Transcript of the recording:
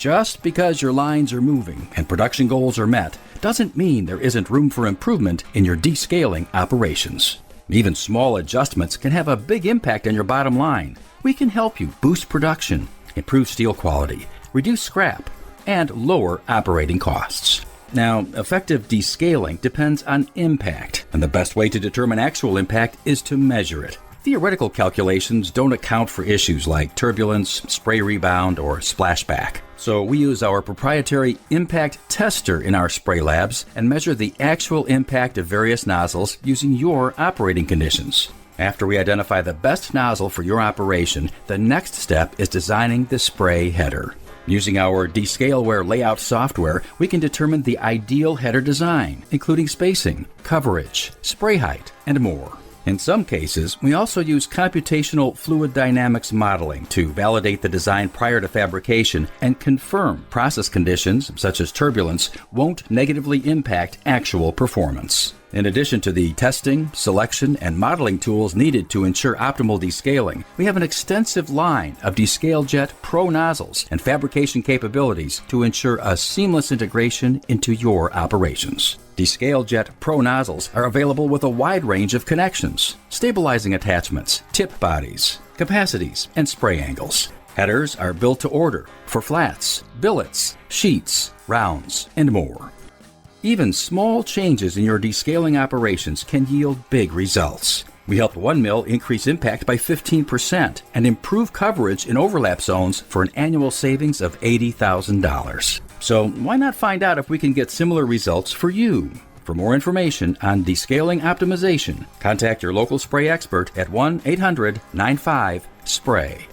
Just because your lines are moving and production goals are met doesn't mean there isn't room for improvement in your descaling operations. Even small adjustments can have a big impact on your bottom line. We can help you boost production, improve steel quality, reduce scrap, and lower operating costs. Now, effective descaling depends on impact, and the best way to determine actual impact is to measure it. Theoretical calculations don't account for issues like turbulence, spray rebound, or splashback. So we use our proprietary impact tester in our spray labs and measure the actual impact of various nozzles using your operating conditions. After we identify the best nozzle for your operation, the next step is designing the spray header. Using our Descaleware layout software, we can determine the ideal header design, including spacing, coverage, spray height, and more. In some cases, we also use computational fluid dynamics modeling to validate the design prior to fabrication and confirm process conditions, such as turbulence, won't negatively impact actual performance. In addition to the testing, selection, and modeling tools needed to ensure optimal descaling, we have an extensive line of DescaleJet Pro nozzles and fabrication capabilities to ensure a seamless integration into your operations. DescaleJet Pro nozzles are available with a wide range of connections, stabilizing attachments, tip bodies, capacities, and spray angles. Headers are built to order for flats, billets, sheets, rounds, and more. Even small changes in your descaling operations can yield big results. We helped one mill increase impact by 15% and improve coverage in overlap zones for an annual savings of $80,000. So why not find out if we can get similar results for you? For more information on descaling optimization, contact your local spray expert at 1-800-95-SPRAY.